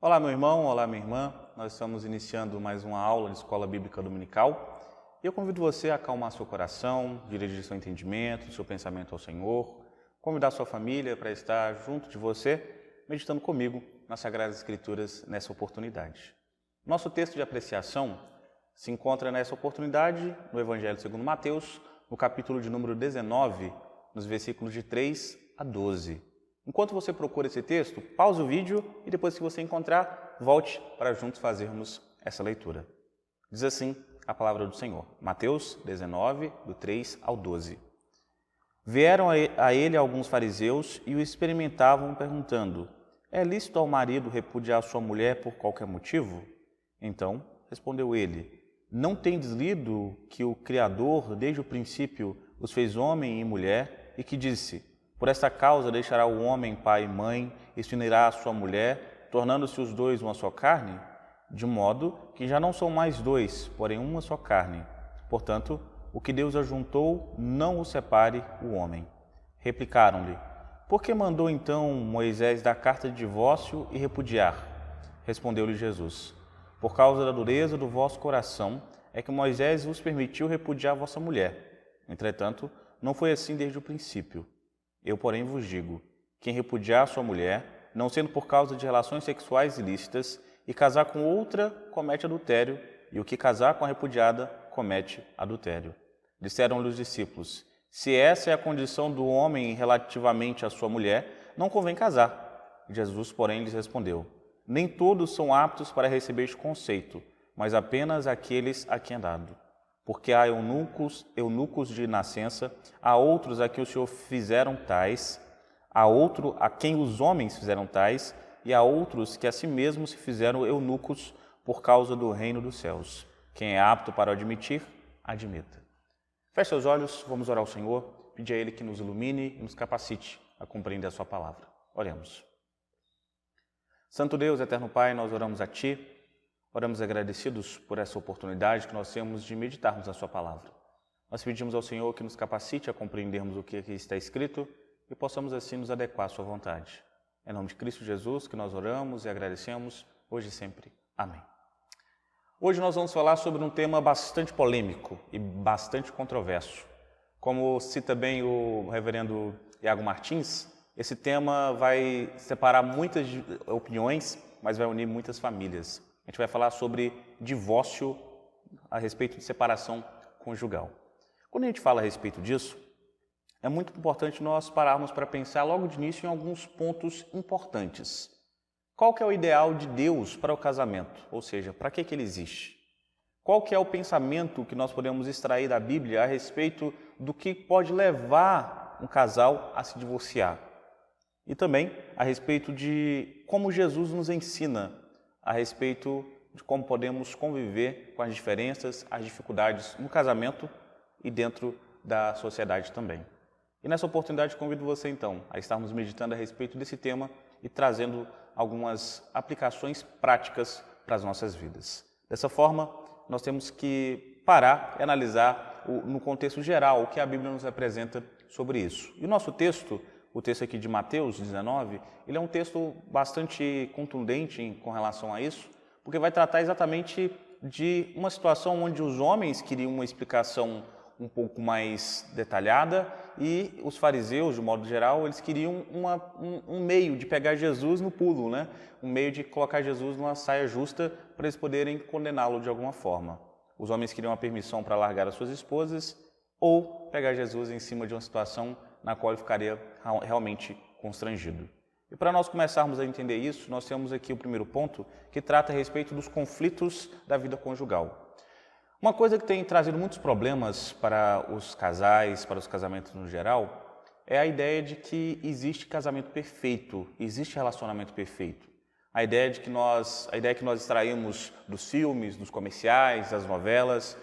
Olá, meu irmão, olá, minha irmã. Nós estamos iniciando mais uma aula de Escola Bíblica Dominical e eu convido você a acalmar seu coração, dirigir seu entendimento, seu pensamento ao Senhor, convidar sua família para estar junto de você, meditando comigo nas Sagradas Escrituras nessa oportunidade. Nosso texto de apreciação se encontra nessa oportunidade no Evangelho segundo Mateus, no capítulo de número 19, nos versículos de 3 a 12. Enquanto você procura esse texto, pause o vídeo e depois que você encontrar, volte para juntos fazermos essa leitura. Diz assim a palavra do Senhor. Mateus 19, do 3 ao 12. Vieram a ele alguns fariseus e o experimentavam perguntando: é lícito ao marido repudiar sua mulher por qualquer motivo? Então respondeu ele: não tendes lido que o Criador desde o princípio os fez homem e mulher e que disse: por esta causa deixará o homem pai e mãe e se unirá à sua mulher, tornando-se os dois uma só carne? De modo que já não são mais dois, porém uma só carne. Portanto, o que Deus ajuntou, não o separe o homem. Replicaram-lhe: por que mandou então Moisés dar carta de divórcio e repudiar? Respondeu-lhe Jesus: por causa da dureza do vosso coração é que Moisés vos permitiu repudiar vossa mulher. Entretanto, não foi assim desde o princípio. Eu, porém, vos digo: quem repudiar sua mulher, não sendo por causa de relações sexuais ilícitas, e casar com outra, comete adultério, e o que casar com a repudiada, comete adultério. Disseram-lhe os discípulos: se essa é a condição do homem relativamente à sua mulher, não convém casar. Jesus, porém, lhes respondeu: nem todos são aptos para receber este conceito, mas apenas aqueles a quem é dado. Porque há eunucos de nascença, há outros a quem o Senhor fizeram tais, há outro a quem os homens fizeram tais, e há outros que a si mesmos se fizeram eunucos por causa do reino dos céus. Quem é apto para admitir, admita. Feche seus olhos, vamos orar ao Senhor, pedir a Ele que nos ilumine e nos capacite a compreender a sua palavra. Oremos. Santo Deus, eterno Pai, nós oramos a Ti. Oramos agradecidos por essa oportunidade que nós temos de meditarmos na sua palavra. Nós pedimos ao Senhor que nos capacite a compreendermos o que aqui está escrito e possamos assim nos adequar à sua vontade. Em nome de Cristo Jesus que nós oramos e agradecemos, hoje e sempre. Amém. Hoje nós vamos falar sobre um tema bastante polêmico e bastante controverso. Como cita bem o reverendo Iago Martins, esse tema vai separar muitas opiniões, mas vai unir muitas famílias. A gente vai falar sobre divórcio a respeito de separação conjugal. Quando a gente fala a respeito disso, é muito importante nós pararmos para pensar logo de início em alguns pontos importantes. Qual que é o ideal de Deus para o casamento? Ou seja, para que ele existe? Qual que é o pensamento que nós podemos extrair da Bíblia a respeito do que pode levar um casal a se divorciar? E também a respeito de como Jesus nos ensina a respeito de como podemos conviver com as diferenças, as dificuldades no casamento e dentro da sociedade também. E nessa oportunidade convido você então a estarmos meditando a respeito desse tema e trazendo algumas aplicações práticas para as nossas vidas. Dessa forma, nós temos que parar e analisar no contexto geral o que a Bíblia nos apresenta sobre isso. E o nosso texto, o texto aqui de Mateus 19, ele é um texto bastante contundente com relação a isso, porque vai tratar exatamente de uma situação onde os homens queriam uma explicação um pouco mais detalhada e os fariseus, de modo geral, eles queriam um meio de pegar Jesus no pulo, né? Um meio de colocar Jesus numa saia justa para eles poderem condená-lo de alguma forma. Os homens queriam a permissão para largar as suas esposas ou pegar Jesus em cima de uma situação na qual ele ficaria realmente constrangido. E para nós começarmos a entender isso, nós temos aqui o primeiro ponto, que trata a respeito dos conflitos da vida conjugal. Uma coisa que tem trazido muitos problemas para os casais, para os casamentos no geral, é a ideia de que existe casamento perfeito, existe relacionamento perfeito. A ideia que nós extraímos dos filmes, dos comerciais, das novelas,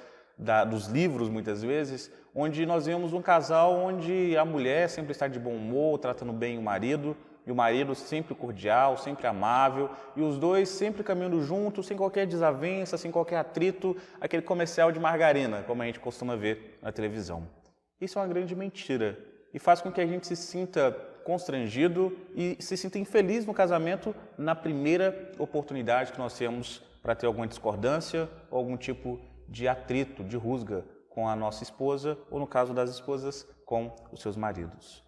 dos livros muitas vezes, onde nós vemos um casal onde a mulher sempre está de bom humor, tratando bem o marido, e o marido sempre cordial, sempre amável, e os dois sempre caminhando juntos, sem qualquer desavença, sem qualquer atrito, aquele comercial de margarina, como a gente costuma ver na televisão. Isso é uma grande mentira e faz com que a gente se sinta constrangido e se sinta infeliz no casamento na primeira oportunidade que nós temos para ter alguma discordância ou algum tipo de atrito, de rusga com a nossa esposa ou, no caso das esposas, com os seus maridos.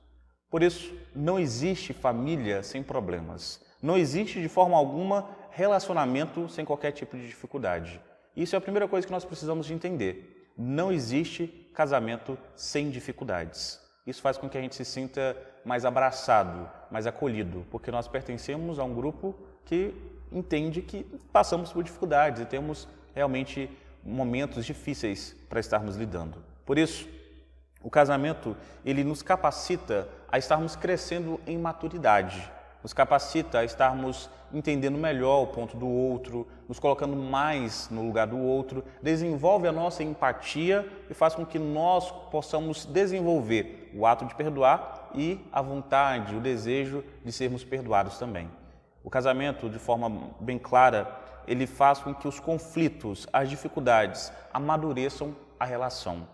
Por isso, não existe família sem problemas. Não existe, de forma alguma, relacionamento sem qualquer tipo de dificuldade. Isso é a primeira coisa que nós precisamos de entender. Não existe casamento sem dificuldades. Isso faz com que a gente se sinta mais abraçado, mais acolhido, porque nós pertencemos a um grupo que entende que passamos por dificuldades e temos realmente momentos difíceis para estarmos lidando. Por isso, o casamento, ele nos capacita a estarmos crescendo em maturidade, nos capacita a estarmos entendendo melhor o ponto do outro, nos colocando mais no lugar do outro, desenvolve a nossa empatia e faz com que nós possamos desenvolver o ato de perdoar e a vontade, o desejo de sermos perdoados também. O casamento, de forma bem clara, ele faz com que os conflitos, as dificuldades amadureçam a relação.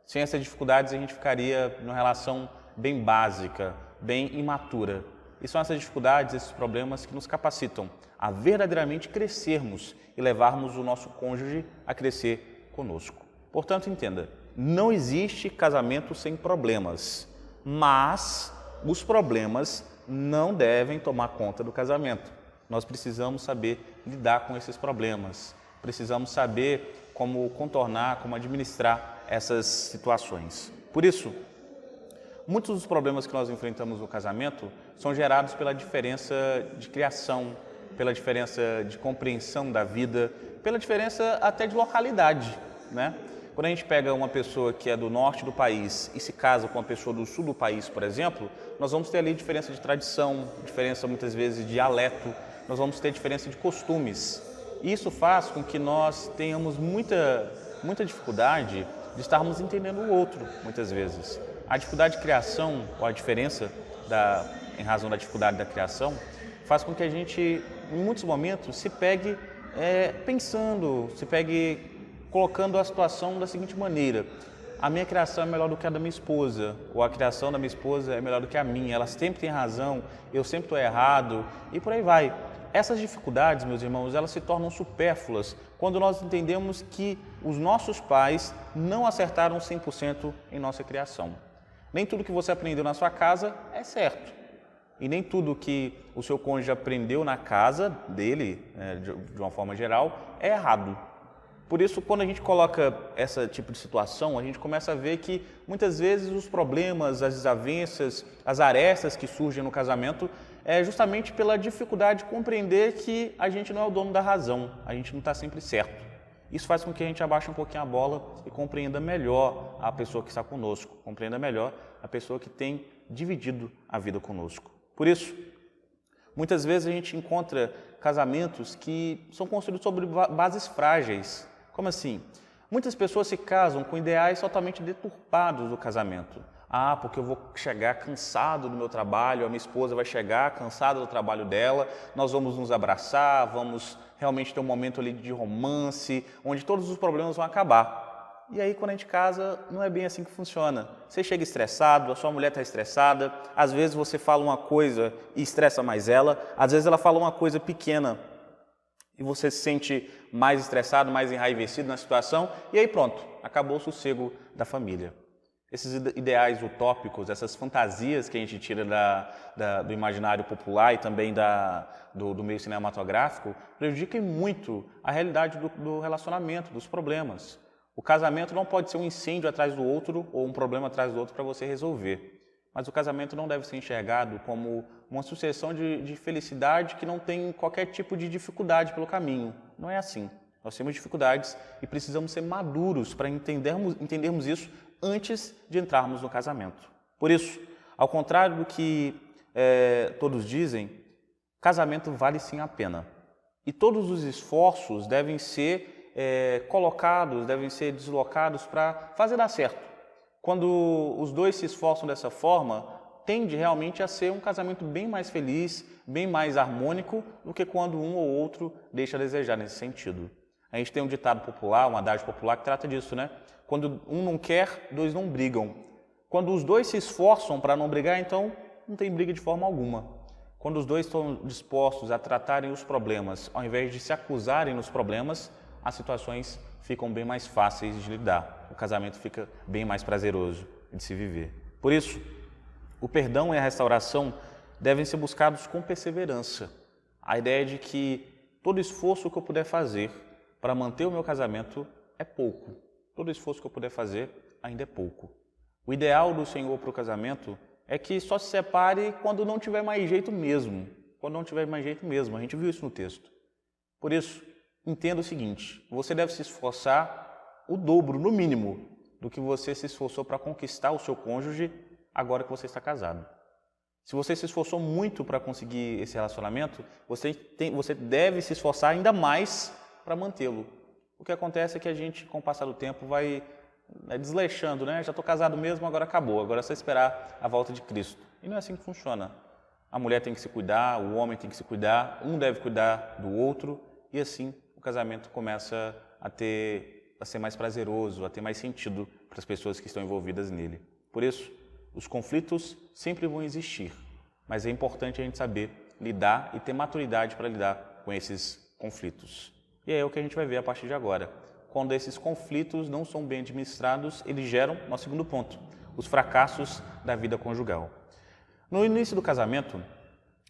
Sem essas dificuldades, a gente ficaria numa relação bem básica, bem imatura. E são essas dificuldades, esses problemas que nos capacitam a verdadeiramente crescermos e levarmos o nosso cônjuge a crescer conosco. Portanto, entenda, não existe casamento sem problemas, mas os problemas não devem tomar conta do casamento. Nós precisamos saber lidar com esses problemas, precisamos saber como contornar, como administrar essas situações. Por isso, muitos dos problemas que nós enfrentamos no casamento são gerados pela diferença de criação, pela diferença de compreensão da vida, pela diferença até de localidade, né? Quando a gente pega uma pessoa que é do norte do país e se casa com uma pessoa do sul do país, por exemplo, nós vamos ter ali diferença de tradição, diferença muitas vezes de dialeto, nós vamos ter diferença de costumes. Isso faz com que nós tenhamos muita dificuldade de estarmos entendendo o outro, muitas vezes. A dificuldade de criação, ou a diferença em razão da dificuldade da criação, faz com que a gente, em muitos momentos, se pegue pensando, se pegue colocando a situação da seguinte maneira: a minha criação é melhor do que a da minha esposa, ou a criação da minha esposa é melhor do que a minha, ela sempre tem razão, eu sempre estou errado, e por aí vai. Essas dificuldades, meus irmãos, elas se tornam supérfluas quando nós entendemos que os nossos pais não acertaram 100% em nossa criação. Nem tudo que você aprendeu na sua casa é certo. E nem tudo que o seu cônjuge aprendeu na casa dele, de uma forma geral, é errado. Por isso, quando a gente coloca esse tipo de situação, a gente começa a ver que muitas vezes os problemas, as desavenças, as arestas que surgem no casamento é justamente pela dificuldade de compreender que a gente não é o dono da razão, a gente não está sempre certo. Isso faz com que a gente abaixe um pouquinho a bola e compreenda melhor a pessoa que está conosco, compreenda melhor a pessoa que tem dividido a vida conosco. Por isso, muitas vezes a gente encontra casamentos que são construídos sobre bases frágeis. Como assim? Muitas pessoas se casam com ideais totalmente deturpados do casamento. Ah, porque eu vou chegar cansado do meu trabalho, a minha esposa vai chegar cansada do trabalho dela, nós vamos nos abraçar, vamos realmente ter um momento ali de romance, onde todos os problemas vão acabar. E aí, quando a gente casa, não é bem assim que funciona. Você chega estressado, a sua mulher está estressada, às vezes você fala uma coisa e estressa mais ela, às vezes ela fala uma coisa pequena e você se sente mais estressado, mais enraivecido na situação, e aí pronto, acabou o sossego da família. Esses ideais utópicos, essas fantasias que a gente tira do imaginário popular e também do meio cinematográfico, prejudicam muito a realidade do relacionamento, dos problemas. O casamento não pode ser um incêndio atrás do outro ou um problema atrás do outro para você resolver. Mas o casamento não deve ser enxergado como uma sucessão de felicidade que não tem qualquer tipo de dificuldade pelo caminho. Não é assim. Nós temos dificuldades e precisamos ser maduros para entendermos isso antes de entrarmos no casamento. Por isso, ao contrário do que todos dizem, casamento vale sim a pena. E todos os esforços devem ser colocados, devem ser deslocados para fazer dar certo. Quando os dois se esforçam dessa forma, tende realmente a ser um casamento bem mais feliz, bem mais harmônico do que quando um ou outro deixa a desejar nesse sentido. A gente tem um ditado popular, um adágio popular que trata disso, né? Quando um não quer, dois não brigam. Quando os dois se esforçam para não brigar, então não tem briga de forma alguma. Quando os dois estão dispostos a tratarem os problemas, ao invés de se acusarem nos problemas, as situações ficam bem mais fáceis de lidar. O casamento fica bem mais prazeroso de se viver. Por isso, o perdão e a restauração devem ser buscados com perseverança. A ideia de que todo esforço que eu puder fazer para manter o meu casamento é pouco. Todo esforço que eu puder fazer ainda é pouco. O ideal do Senhor para o casamento é que só se separe quando não tiver mais jeito mesmo. Quando não tiver mais jeito mesmo. A gente viu isso no texto. Por isso, entenda o seguinte: você deve se esforçar o dobro, no mínimo, do que você se esforçou para conquistar o seu cônjuge agora que você está casado. Se você se esforçou muito para conseguir esse relacionamento, você deve se esforçar ainda mais para mantê-lo. O que acontece é que a gente, com o passar do tempo, vai desleixando, né? Já estou casado mesmo, agora acabou, agora é só esperar a volta de Cristo. E não é assim que funciona. A mulher tem que se cuidar, o homem tem que se cuidar, um deve cuidar do outro, e assim o casamento começa a ser mais prazeroso, a ter mais sentido para as pessoas que estão envolvidas nele. Por isso, os conflitos sempre vão existir, mas é importante a gente saber lidar e ter maturidade para lidar com esses conflitos. E é o que a gente vai ver a partir de agora. Quando esses conflitos não são bem administrados, eles geram, nosso segundo ponto, os fracassos da vida conjugal. No início do casamento,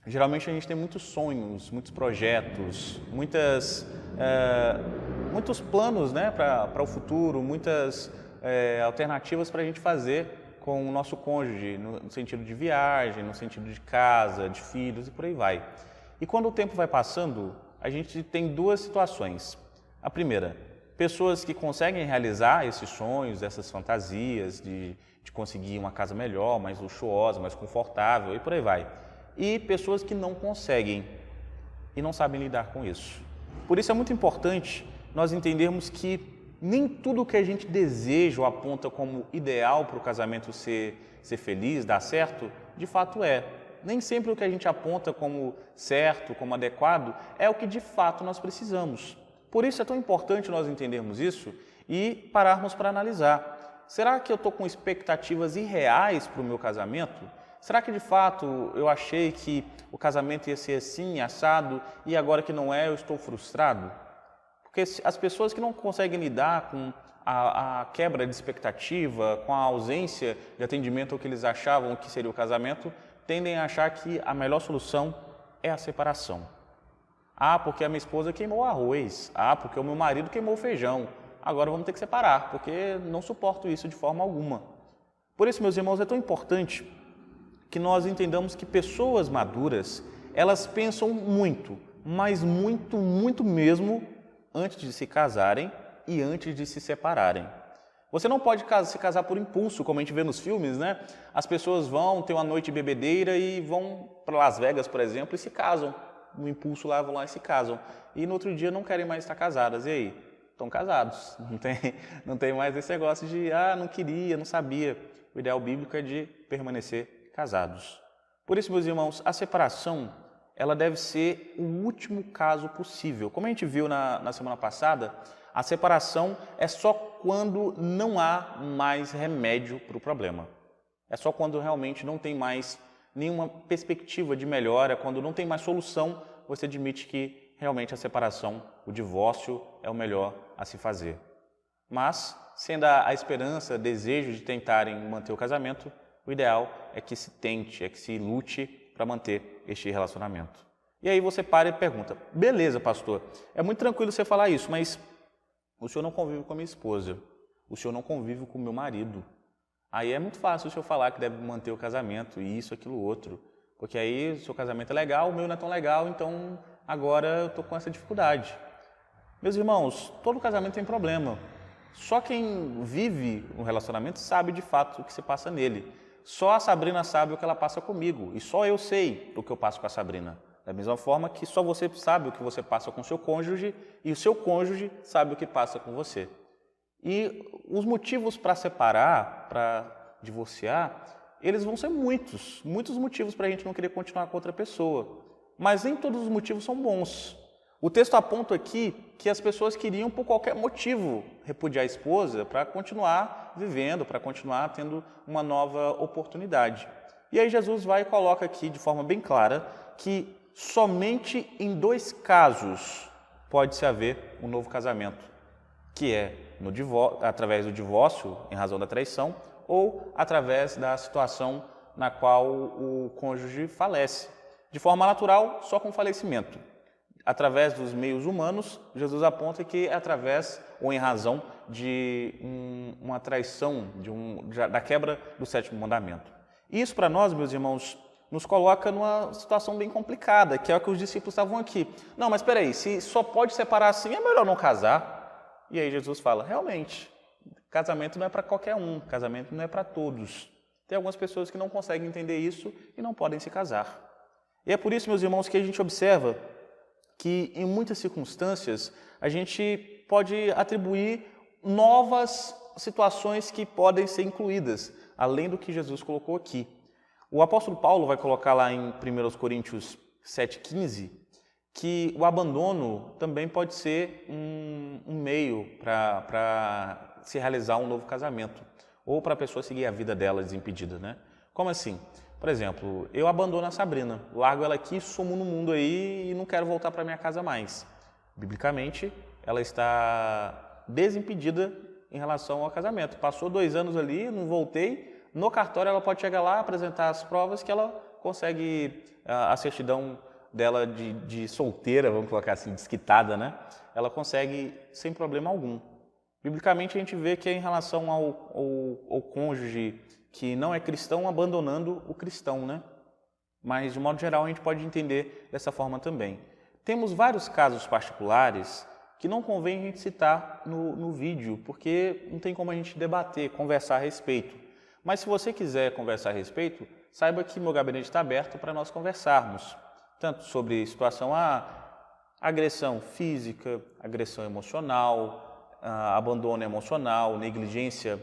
geralmente a gente tem muitos sonhos, muitos projetos, muitos planos, né, para o futuro, muitas alternativas para a gente fazer com o nosso cônjuge, no sentido de viagem, no sentido de casa, de filhos e por aí vai. E quando o tempo vai passando, a gente tem duas situações. A primeira, pessoas que conseguem realizar esses sonhos, essas fantasias de conseguir uma casa melhor, mais luxuosa, mais confortável e por aí vai. E pessoas que não conseguem e não sabem lidar com isso. Por isso é muito importante nós entendermos que nem tudo que a gente deseja ou aponta como ideal para o casamento ser feliz, dar certo, de fato é. Nem sempre o que a gente aponta como certo, como adequado, é o que de fato nós precisamos. Por isso é tão importante nós entendermos isso e pararmos para analisar. Será que eu estou com expectativas irreais para o meu casamento? Será que de fato eu achei que o casamento ia ser assim, assado, e agora que não é, eu estou frustrado? Porque as pessoas que não conseguem lidar com a quebra de expectativa, com a ausência de atendimento ao que eles achavam que seria o casamento, tendem a achar que a melhor solução é a separação. Ah, porque a minha esposa queimou o arroz. Ah, porque o meu marido queimou o feijão. Agora vamos ter que separar, porque não suporto isso de forma alguma. Por isso, meus irmãos, é tão importante que nós entendamos que pessoas maduras, elas pensam muito, mas muito, muito mesmo, antes de se casarem e antes de se separarem. Você não pode se casar por impulso, como a gente vê nos filmes, né? As pessoas vão ter uma noite de bebedeira e vão para Las Vegas, por exemplo, e se casam. No impulso lá, vão lá e se casam. E no outro dia não querem mais estar casadas. E aí? Estão casados. Não tem mais esse negócio de, não queria, não sabia. O ideal bíblico é de permanecer casados. Por isso, meus irmãos, a separação, ela deve ser o último caso possível. Como a gente viu na semana passada, a separação é só quando não há mais remédio para o problema. É só quando realmente não tem mais nenhuma perspectiva de melhora, quando não tem mais solução, você admite que realmente a separação, o divórcio é o melhor a se fazer. Mas, sendo a esperança, desejo de tentarem manter o casamento, o ideal é que se tente, é que se lute para manter este relacionamento. E aí você para e pergunta, beleza, pastor, é muito tranquilo você falar isso, mas o senhor não convive com a minha esposa, o senhor não convive com o meu marido. Aí é muito fácil o senhor falar que deve manter o casamento, isso, aquilo, outro. Porque aí o seu casamento é legal, o meu não é tão legal, então agora eu estou com essa dificuldade. Meus irmãos, todo casamento tem problema. Só quem vive um relacionamento sabe de fato o que se passa nele. Só a Sabrina sabe o que ela passa comigo. E só eu sei o que eu passo com a Sabrina. Da mesma forma que só você sabe o que você passa com o seu cônjuge e o seu cônjuge sabe o que passa com você. E os motivos para separar, para divorciar, eles vão ser muitos motivos para a gente não querer continuar com outra pessoa. Mas nem todos os motivos são bons. O texto aponta aqui que as pessoas queriam, por qualquer motivo, repudiar a esposa para continuar vivendo, para continuar tendo uma nova oportunidade. E aí Jesus vai e coloca aqui de forma bem clara que somente em 2 casos pode-se haver um novo casamento, que é através do divórcio em razão da traição ou através da situação na qual o cônjuge falece. De forma natural, só com falecimento. Através dos meios humanos, Jesus aponta que é através ou em razão de uma traição, da quebra do 7º mandamento. Isso para nós, meus irmãos, nos coloca numa situação bem complicada, que é o que os discípulos estavam aqui. Não, mas espera aí, se só pode separar assim, é melhor não casar. E aí Jesus fala, realmente, casamento não é para qualquer um, casamento não é para todos. Tem algumas pessoas que não conseguem entender isso e não podem se casar. E é por isso, meus irmãos, que a gente observa que em muitas circunstâncias a gente pode atribuir novas situações que podem ser incluídas, além do que Jesus colocou aqui. O apóstolo Paulo vai colocar lá em 1 Coríntios 7,15 que o abandono também pode ser um meio para se realizar um novo casamento, ou para a pessoa seguir a vida dela desimpedida, né? Como assim? Por exemplo, eu abandono a Sabrina, largo ela aqui, sumo no mundo aí e não quero voltar para minha casa mais. Biblicamente, ela está desimpedida em relação ao casamento. Passou 2 anos ali, não voltei. No cartório ela pode chegar lá, apresentar as provas que ela consegue a certidão dela de solteira, vamos colocar assim, desquitada, né? Ela consegue sem problema algum. Biblicamente a gente vê que é em relação ao cônjuge que não é cristão abandonando o cristão, né? Mas de modo geral a gente pode entender dessa forma também. Temos vários casos particulares que não convém a gente citar no vídeo, porque não tem como a gente debater, conversar a respeito. Mas se você quiser conversar a respeito, saiba que meu gabinete está aberto para nós conversarmos, tanto sobre situação agressão física, agressão emocional, abandono emocional, negligência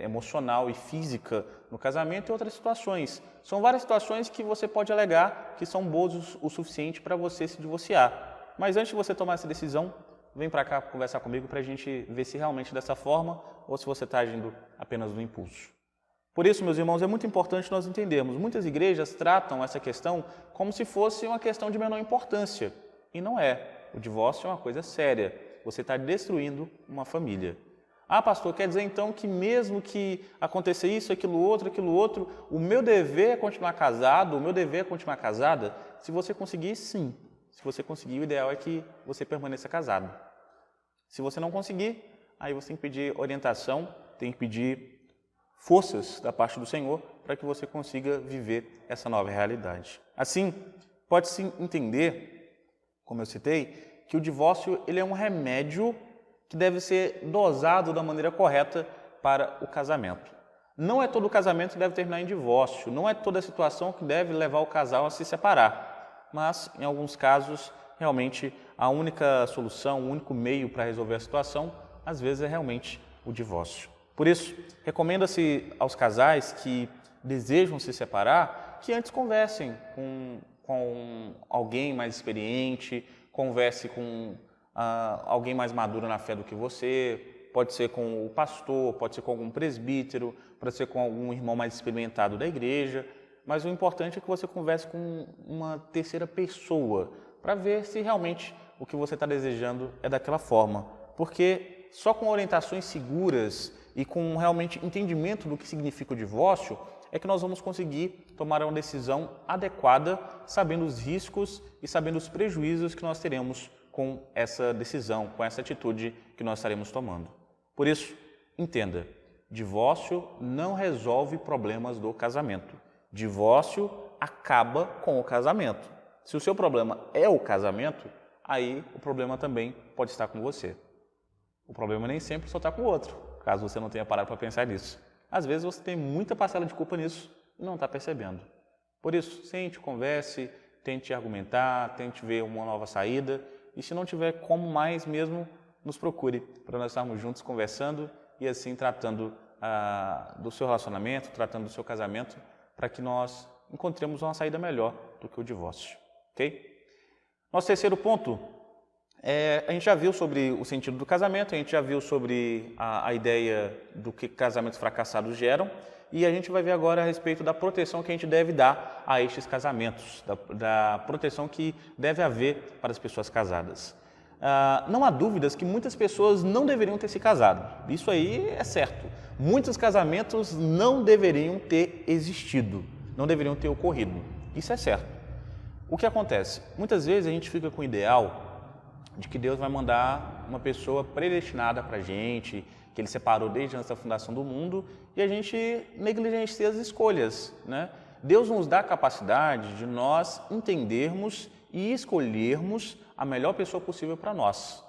emocional e física no casamento e outras situações. São várias situações que você pode alegar que são boas o suficiente para você se divorciar. Mas antes de você tomar essa decisão, vem para cá conversar comigo para a gente ver se realmente dessa forma ou se você está agindo apenas no impulso. Por isso, meus irmãos, é muito importante nós entendermos. Muitas igrejas tratam essa questão como se fosse uma questão de menor importância. E não é. O divórcio é uma coisa séria. Você está destruindo uma família. Ah, pastor, quer dizer então que mesmo que aconteça isso, aquilo outro, o meu dever é continuar casado, o meu dever é continuar casada? Se você conseguir, sim. Se você conseguir, o ideal é que você permaneça casado. Se você não conseguir, aí você tem que pedir orientação, tem que pedir forças da parte do Senhor para que você consiga viver essa nova realidade. Assim, pode-se entender, como eu citei, que o divórcio ele é um remédio que deve ser dosado da maneira correta para o casamento. Não é todo casamento que deve terminar em divórcio, não é toda situação que deve levar o casal a se separar, mas, em alguns casos, realmente a única solução, o único meio para resolver a situação, às vezes é realmente o divórcio. Por isso, recomenda-se aos casais que desejam se separar que antes conversem com alguém mais experiente, converse com alguém mais maduro na fé do que você, pode ser com o pastor, pode ser com algum presbítero, pode ser com algum irmão mais experimentado da igreja, mas o importante é que você converse com uma terceira pessoa para ver se realmente o que você está desejando é daquela forma, porque só com orientações seguras e com realmente entendimento do que significa o divórcio é que nós vamos conseguir tomar uma decisão adequada, sabendo os riscos e sabendo os prejuízos que nós teremos com essa decisão, com essa atitude que nós estaremos tomando. Por isso, entenda, divórcio não resolve problemas do casamento. Divórcio acaba com o casamento. Se o seu problema é o casamento, aí o problema também pode estar com você. O problema nem sempre só está com o outro, caso você não tenha parado para pensar nisso. Às vezes você tem muita parcela de culpa nisso e não está percebendo. Por isso, sente, converse, tente argumentar, tente ver uma nova saída. E se não tiver como mais mesmo, nos procure para nós estarmos juntos conversando e assim tratando do seu relacionamento, tratando do seu casamento, para que nós encontremos uma saída melhor do que o divórcio. Ok? Nosso terceiro ponto A gente já viu sobre o sentido do casamento, a gente já viu sobre a ideia do que casamentos fracassados geram, e a gente vai ver agora a respeito da proteção que a gente deve dar a estes casamentos, da proteção que deve haver para as pessoas casadas. Não há dúvidas que muitas pessoas não deveriam ter se casado, isso aí é certo. Muitos casamentos não deveriam ter existido, não deveriam ter ocorrido, isso é certo. O que acontece? Muitas vezes a gente fica com o ideal de que Deus vai mandar uma pessoa predestinada para a gente, que Ele separou desde antes da fundação do mundo, e a gente negligencia as escolhas, né? Deus nos dá a capacidade de nós entendermos e escolhermos a melhor pessoa possível para nós.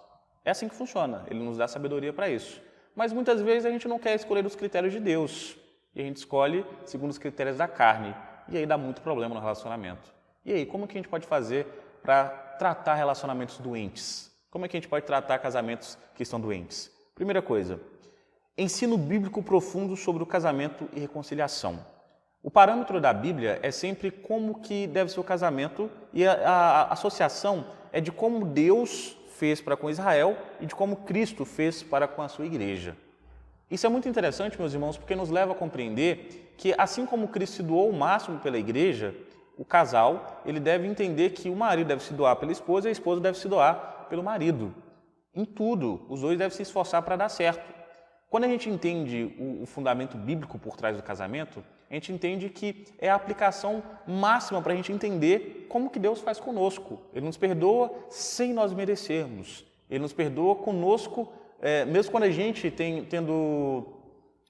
É assim que funciona, Ele nos dá sabedoria para isso. Mas muitas vezes a gente não quer escolher os critérios de Deus, e a gente escolhe segundo os critérios da carne, e aí dá muito problema no relacionamento. E aí, como que a gente pode fazer para tratar relacionamentos doentes? Como é que a gente pode tratar casamentos que estão doentes? Primeira coisa, ensino bíblico profundo sobre o casamento e reconciliação. O parâmetro da Bíblia é sempre como que deve ser o casamento e a associação é de como Deus fez para com Israel e de como Cristo fez para com a sua igreja. Isso é muito interessante, meus irmãos, porque nos leva a compreender que assim como Cristo se doou o máximo pela igreja, o casal, ele deve entender que o marido deve se doar pela esposa e a esposa deve se doar pelo marido. Em tudo, os dois devem se esforçar para dar certo. Quando a gente entende o fundamento bíblico por trás do casamento, a gente entende que é a aplicação máxima para a gente entender como que Deus faz conosco. Ele nos perdoa sem nós merecermos. Ele nos perdoa conosco, mesmo quando a gente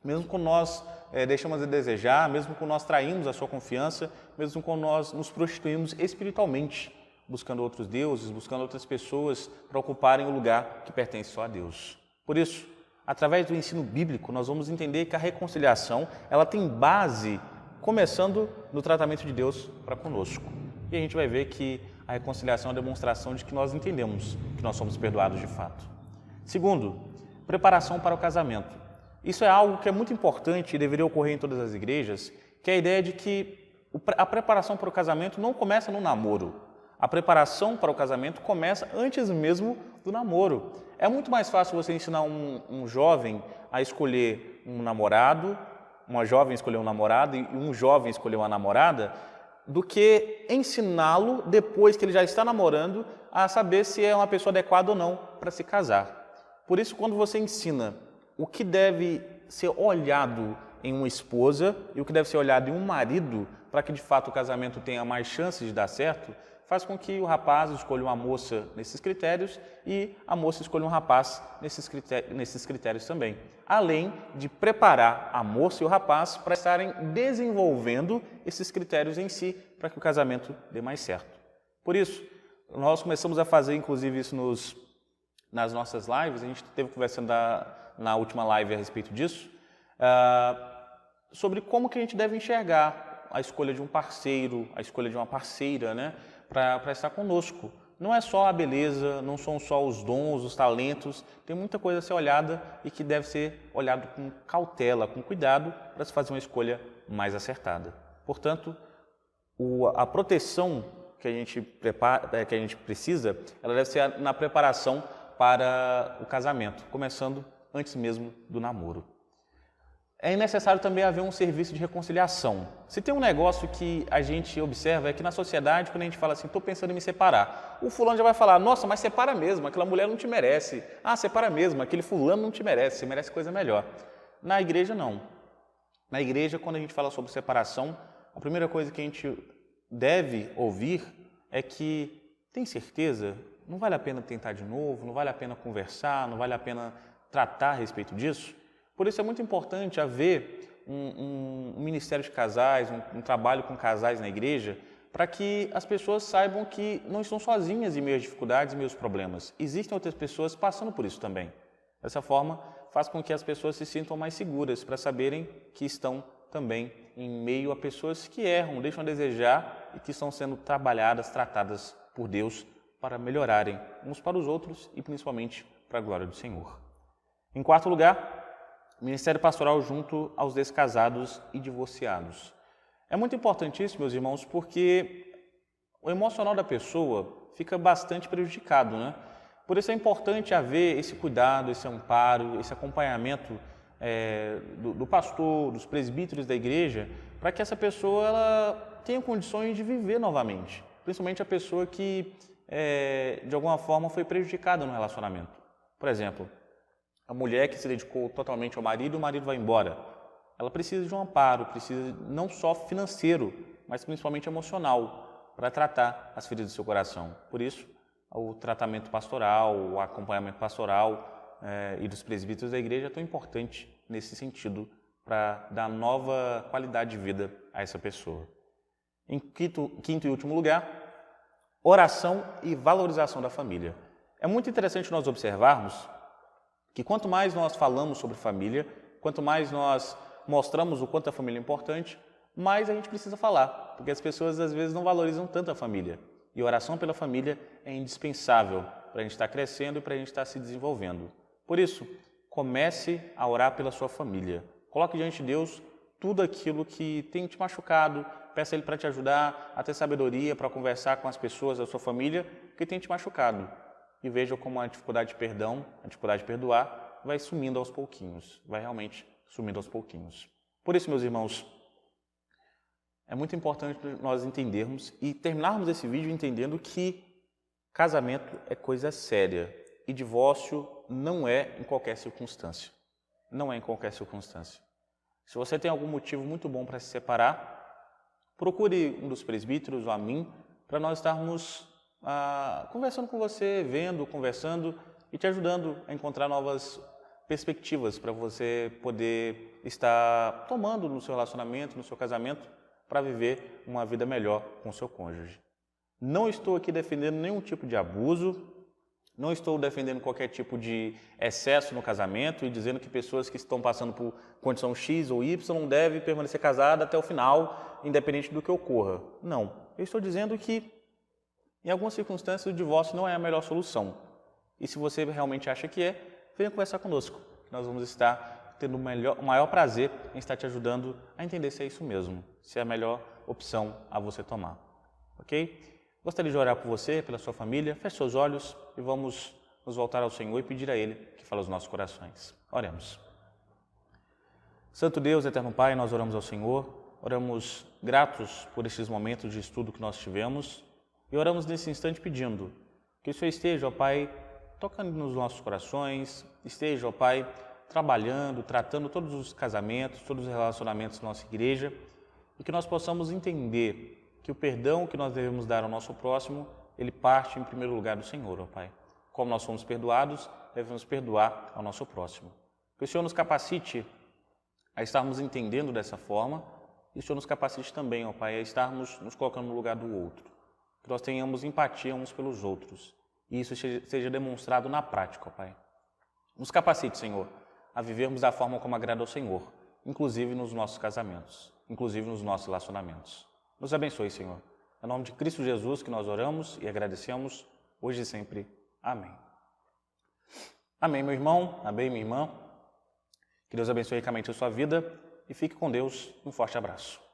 mesmo quando nós deixamos de desejar, mesmo quando nós traímos a sua confiança, mesmo quando nós nos prostituímos espiritualmente, buscando outros deuses, buscando outras pessoas para ocuparem o lugar que pertence só a Deus. Por isso, através do ensino bíblico, nós vamos entender que a reconciliação ela tem base começando no tratamento de Deus para conosco. E a gente vai ver que a reconciliação é uma demonstração de que nós entendemos que nós somos perdoados de fato. Segundo, preparação para o casamento. Isso é algo que é muito importante e deveria ocorrer em todas as igrejas, que é a ideia de que a preparação para o casamento não começa no namoro. A preparação para o casamento começa antes mesmo do namoro. É muito mais fácil você ensinar um jovem a escolher um namorado, uma jovem escolher um namorado e um jovem escolher uma namorada, do que ensiná-lo, depois que ele já está namorando, a saber se é uma pessoa adequada ou não para se casar. Por isso, quando você ensina o que deve ser olhado em uma esposa e o que deve ser olhado em um marido, para que de fato o casamento tenha mais chances de dar certo, faz com que o rapaz escolha uma moça nesses critérios e a moça escolha um rapaz nesses critérios também. Além de preparar a moça e o rapaz para estarem desenvolvendo esses critérios em si, para que o casamento dê mais certo. Por isso, nós começamos a fazer inclusive isso nas nossas lives, a gente esteve conversando na última live a respeito disso, sobre como que a gente deve enxergar a escolha de um parceiro, a escolha de uma parceira, né, para estar conosco. Não é só a beleza, não são só os dons, os talentos, tem muita coisa a ser olhada e que deve ser olhado com cautela, com cuidado, para se fazer uma escolha mais acertada. Portanto, a proteção que a gente precisa, ela deve ser na preparação para o casamento, começando antes mesmo do namoro. É necessário também haver um serviço de reconciliação. Se tem um negócio que a gente observa é que na sociedade, quando a gente fala assim, estou pensando em me separar, o fulano já vai falar, nossa, mas separa mesmo, aquela mulher não te merece. Ah, separa mesmo, aquele fulano não te merece, você merece coisa melhor. Na igreja, não. Na igreja, quando a gente fala sobre separação, a primeira coisa que a gente deve ouvir é que, tem certeza? Não vale a pena tentar de novo, não vale a pena conversar, não vale a pena tratar a respeito disso? Por isso é muito importante haver um ministério de casais, um trabalho com casais na igreja, para que as pessoas saibam que não estão sozinhas em meio às dificuldades e meio aos problemas. Existem outras pessoas passando por isso também. Dessa forma, faz com que as pessoas se sintam mais seguras para saberem que estão também em meio a pessoas que erram, deixam a desejar e que estão sendo trabalhadas, tratadas por Deus para melhorarem uns para os outros e principalmente para a glória do Senhor. Em quarto lugar, ministério pastoral junto aos descasados e divorciados. É muito importante isso, meus irmãos, porque o emocional da pessoa fica bastante prejudicado, né? Por isso é importante haver esse cuidado, esse amparo, esse acompanhamento do pastor, dos presbíteros da igreja, para que essa pessoa ela tenha condições de viver novamente. Principalmente a pessoa que, de alguma forma, foi prejudicada no relacionamento. Por exemplo, a mulher que se dedicou totalmente ao marido e o marido vai embora. Ela precisa de um amparo, precisa não só financeiro, mas principalmente emocional, para tratar as feridas do seu coração. Por isso, o tratamento pastoral, o acompanhamento pastoral e dos presbíteros da igreja é tão importante nesse sentido, para dar nova qualidade de vida a essa pessoa. Em quinto e último lugar, oração e valorização da família. É muito interessante nós observarmos que quanto mais nós falamos sobre família, quanto mais nós mostramos o quanto a família é importante, mais a gente precisa falar, porque as pessoas às vezes não valorizam tanto a família. E oração pela família é indispensável para a gente estar crescendo e para a gente estar se desenvolvendo. Por isso, comece a orar pela sua família. Coloque diante de Deus tudo aquilo que tem te machucado, peça Ele para te ajudar a ter sabedoria para conversar com as pessoas da sua família que tem te machucado. E veja como a dificuldade de perdão, a dificuldade de perdoar, vai sumindo aos pouquinhos, vai realmente sumindo aos pouquinhos. Por isso, meus irmãos, é muito importante nós entendermos e terminarmos esse vídeo entendendo que casamento é coisa séria e divórcio não é em qualquer circunstância. Não é em qualquer circunstância. Se você tem algum motivo muito bom para se separar, procure um dos presbíteros ou a mim para nós estarmos conversando com você, conversando e te ajudando a encontrar novas perspectivas para você poder estar tomando no seu relacionamento, no seu casamento, para viver uma vida melhor com o seu cônjuge. Não estou aqui defendendo nenhum tipo de abuso, não estou defendendo qualquer tipo de excesso no casamento e dizendo que pessoas que estão passando por condição X ou Y devem permanecer casadas até o final, independente do que ocorra. Não, eu estou dizendo que em algumas circunstâncias o divórcio não é a melhor solução. E se você realmente acha que venha conversar conosco. Nós vamos estar tendo o maior prazer em estar te ajudando a entender se é isso mesmo, se é a melhor opção a você tomar. Ok? Gostaria de orar por você, pela sua família. Feche seus olhos e vamos nos voltar ao Senhor e pedir a Ele que fale aos nossos corações. Oremos. Santo Deus, Eterno Pai, nós oramos ao Senhor, oramos gratos por estes momentos de estudo que nós tivemos e oramos nesse instante pedindo que o Senhor esteja, ó Pai, tocando nos nossos corações, esteja, ó Pai, trabalhando, tratando todos os casamentos, todos os relacionamentos da nossa igreja e que nós possamos entender que o perdão que nós devemos dar ao nosso próximo, ele parte em primeiro lugar do Senhor, ó Pai. Como nós somos perdoados, devemos perdoar ao nosso próximo. Que o Senhor nos capacite a estarmos entendendo dessa forma e o Senhor nos capacite também, ó Pai, a estarmos nos colocando no lugar do outro. Que nós tenhamos empatia uns pelos outros e isso seja demonstrado na prática, ó Pai. Nos capacite, Senhor, a vivermos da forma como agrada ao Senhor, inclusive nos nossos casamentos, inclusive nos nossos relacionamentos. Nos abençoe, Senhor. É no nome de Cristo Jesus que nós oramos e agradecemos, hoje e sempre. Amém. Amém, meu irmão. Amém, minha irmã. Que Deus abençoe ricamente a sua vida e fique com Deus. Um forte abraço.